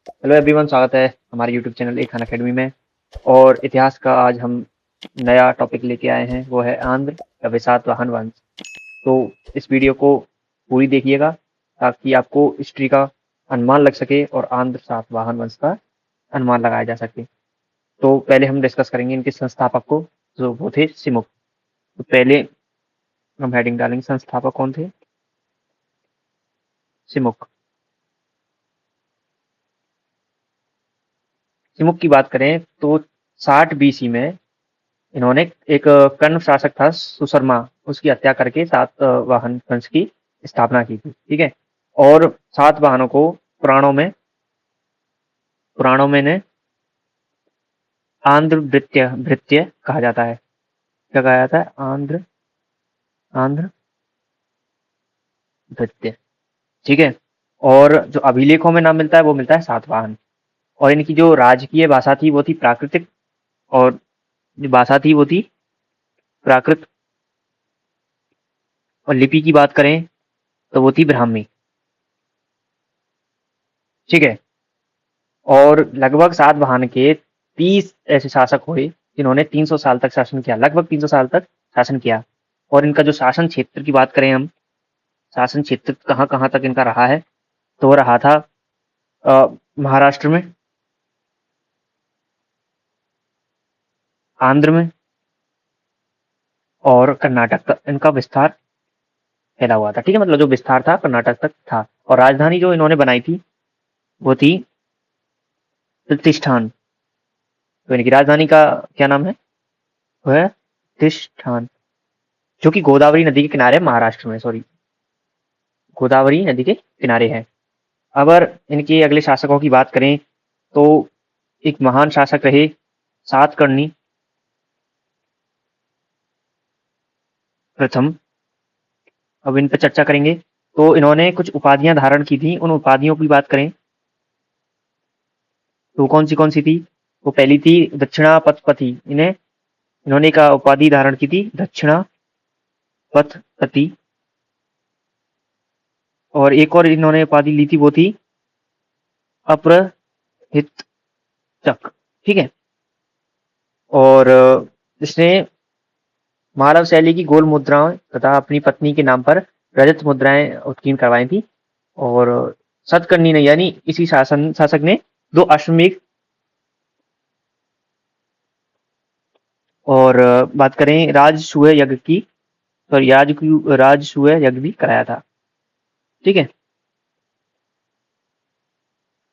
Hello everyone, स्वागत है हमारे यूट्यूब चैनल एक खान अकेडमी में। और इतिहास का आज हम नया टॉपिक लेके आए हैं, वो है आंध्र का सातवाहन वंश। तो इस वीडियो को पूरी देखिएगा ताकि आपको हिस्ट्री का अनुमान लग सके और आंध्र सातवाहन वंश का अनुमान लगाया जा सके। तो पहले हम डिस्कस करेंगे इनके संस्थापक को, जो वो थे सिमुक। तो पहले हम हेडिंग डालेंगे, संस्थापक कौन थे? सिमुक। सिमुक की बात करें तो 60 बीसी में इन्होंने एक कर्ण शासक था सुशर्मा, उसकी हत्या करके सातवाहन वंश की स्थापना की थी। ठीक है। और सातवाहनों को पुराणों में ने आंध्र भृत्य भृत्य कहा जाता है। क्या कहा जाता है? आंध्र आंध्र भृत्य। ठीक है। और जो अभिलेखों में नाम मिलता है वो मिलता है सातवाहन। और इनकी जो राजकीय भाषा थी वो थी प्राकृतिक, और जो भाषा थी वो थी प्राकृत। और लिपि की बात करें तो वो थी ब्राह्मी। ठीक है। और लगभग सातवाहन के 30 ऐसे शासक हुए जिन्होंने 300 साल तक शासन किया, लगभग 300 साल तक शासन किया। और इनका जो शासन क्षेत्र की बात करें हम, शासन क्षेत्र कहाँ कहाँ तक इनका रहा है, तो वो रहा था महाराष्ट्र में, आंध्र में और कर्नाटक तक इनका विस्तार फैला हुआ था। ठीक है, मतलब जो विस्तार था कर्नाटक तक था। और राजधानी जो इन्होंने बनाई थी वो थी प्रतिष्ठान। तो इनकी राजधानी का क्या नाम है? वो है प्रतिष्ठान, जो कि गोदावरी नदी के किनारे महाराष्ट्र में, सॉरी, गोदावरी नदी के किनारे है। अगर इनके अगले शासकों की बात करें तो एक महान शासक रहे सातकर्णी प्रथम। अब इन पर चर्चा करेंगे। तो इन्होंने कुछ उपाधियां धारण की थी, उन उपाधियों की बात करें तो कौन सी थी? वो पहली थी दक्षिणापथपति। इन्होंने एक उपाधि धारण की थी, दक्षिणापथपति। और एक और इन्होंने उपाधि ली थी, वो थी अपरहितचक। ठीक है। और इसने मानव शैली की गोल मुद्राएं तथा अपनी पत्नी के नाम पर रजत मुद्राएं उत्कीर्ण करवाई थी। और सतकर्णी ने, यानी इसी शासक ने, 2 अश्वमेध और बात करें राजसूय यज्ञ की, सॉरी, राजसूय यज्ञ भी कराया था। ठीक है।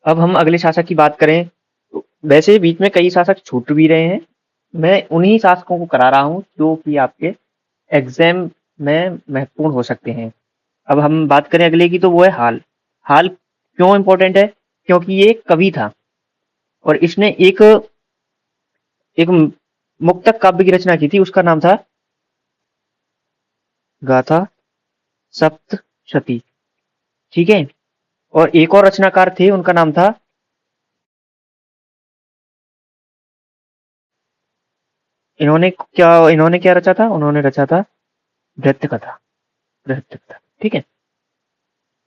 अब हम अगले शासक की बात करें तो वैसे बीच में कई शासक छूट भी रहे हैं, मैं उन्हीं शासकों को करा रहा हूं जो कि आपके एग्जाम में महत्वपूर्ण हो सकते हैं। अब हम बात करें अगले की, तो वो है हाल। हाल क्यों इंपॉर्टेंट है? क्योंकि ये एक कवि था और इसने एक एक मुक्तक काव्य की रचना की थी, उसका नाम था गाथा सप्तशती। ठीक है। और एक और रचनाकार थे, उनका नाम था, इन्होंने क्या रचा था? उन्होंने रचा था भृत्य कथा। भृत्य कथा। ठीक है।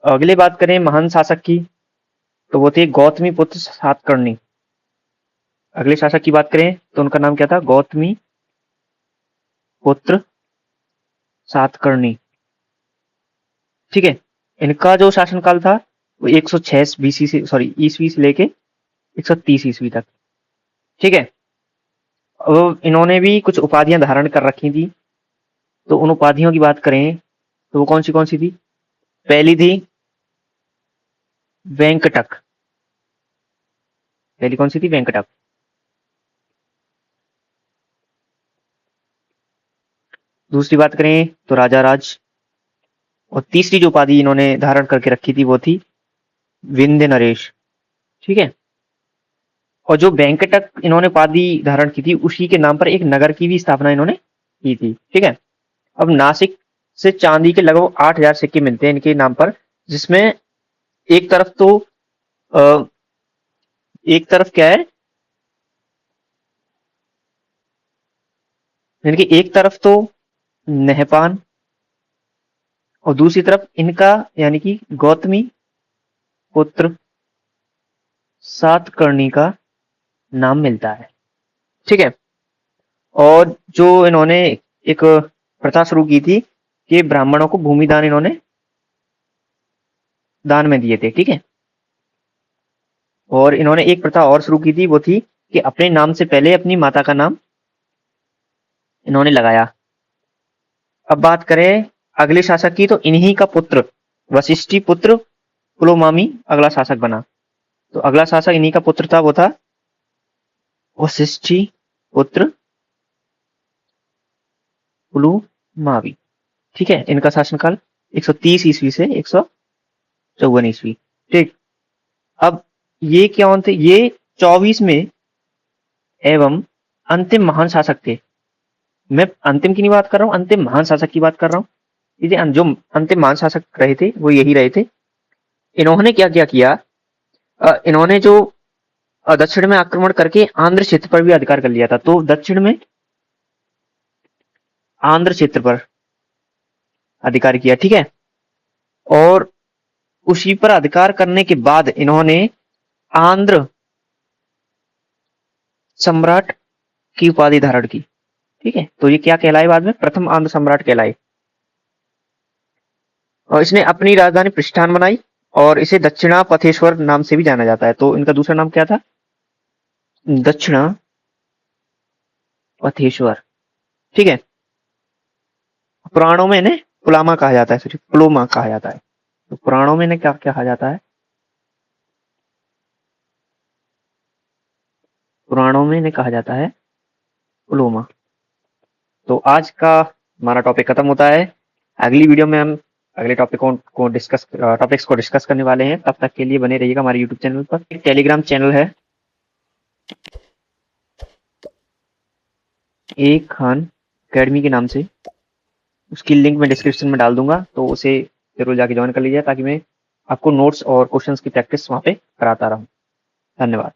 अगले बात करें महान शासक की, तो वो थे गौतमी पुत्र सातकर्णी। अगले शासक की बात करें तो उनका नाम क्या था? गौतमी पुत्र सातकर्णी। ठीक है। इनका जो शासनकाल था वो 106 बीसी से, सॉरी, ईसवी से लेके 130 ईस्वी तक। ठीक है। अब इन्होंने भी कुछ उपाधियां धारण कर रखी थी। तो उन उपाधियों की बात करें तो वो कौन सी थी? पहली थी वेंकटक। पहली कौन सी थी? वेंकटक। दूसरी बात करें तो राजा राज। और तीसरी जो उपाधि इन्होंने धारण करके रखी थी वो थी विंध्य नरेश। ठीक है। और जो वेंकटक इन्होंने उपाधि धारण की थी, उसी के नाम पर एक नगर की भी स्थापना इन्होंने की थी। ठीक है। अब नासिक से चांदी के लगभग 8,000 सिक्के मिलते हैं इनके नाम पर, जिसमें एक तरफ तो अ, एक तरफ क्या है, इनकी एक तरफ तो नहपान और दूसरी तरफ इनका, यानी कि गौतमी पुत्र सातकर्णी का नाम मिलता है। ठीक है। और जो इन्होंने एक प्रथा शुरू की थी कि ब्राह्मणों को भूमि दान इन्होंने दान में दिए थे। ठीक है। और इन्होंने एक प्रथा और शुरू की थी, वो थी कि अपने नाम से पहले अपनी माता का नाम इन्होंने लगाया। अब बात करें अगले शासक की, तो इन्हीं का पुत्र वशिष्ठी पुत्र पुलोमामी अगला शासक बना। तो अगला शासक इन्हीं का पुत्र था, वो था वशिष्ठी पुत्र पुलुमावी। ठीक है। इनका शासनकाल 130 ईस्वी से 154 ईस्वी। ठीक। अब ये क्या थे? ये 24वें एवं अंतिम महान शासक थे। मैं अंतिम की नहीं बात कर रहा हूं, अंतिम महान शासक की बात कर रहा हूं। ये जो अंतिम महान शासक रहे थे वो यही रहे थे। इन्होंने क्या क्या किया? इन्होंने जो दक्षिण में आक्रमण करके आंध्र क्षेत्र पर भी अधिकार कर लिया था। तो दक्षिण में आंध्र क्षेत्र पर अधिकार किया। ठीक है। और उसी पर अधिकार करने के बाद इन्होंने आंध्र सम्राट की उपाधि धारण की। ठीक है। तो ये क्या कहलाए बाद में? प्रथम आंध्र सम्राट कहलाए। और इसने अपनी राजधानी पृष्ठान बनाई और इसे दक्षिणा पथेश्वर नाम से भी जाना जाता है। तो इनका दूसरा नाम क्या था? दक्षिणा पथेश्वर। ठीक है। पुराणों में इन्हें पुलामा कहा जाता है, सॉरी पुलोमा कहा जाता है। तो पुराणों में इन्हें क्या कहा जाता है? पुराणों में इन्हें कहा जाता है पुलोमा। तो आज का हमारा टॉपिक खत्म होता है। अगली वीडियो में हम अगले टॉपिक्स को डिस्कस करने वाले हैं। तब तक के लिए बने रहिएगा हमारे यूट्यूब चैनल पर। एक टेलीग्राम चैनल है एक खान अकेडमी के नाम से, उसकी लिंक मैं डिस्क्रिप्शन में डाल दूंगा, तो उसे जरूर जाके ज्वाइन कर लीजिए ताकि मैं आपको नोट्स और क्वेश्चंस की प्रैक्टिस वहां पे कराता रहूं। धन्यवाद।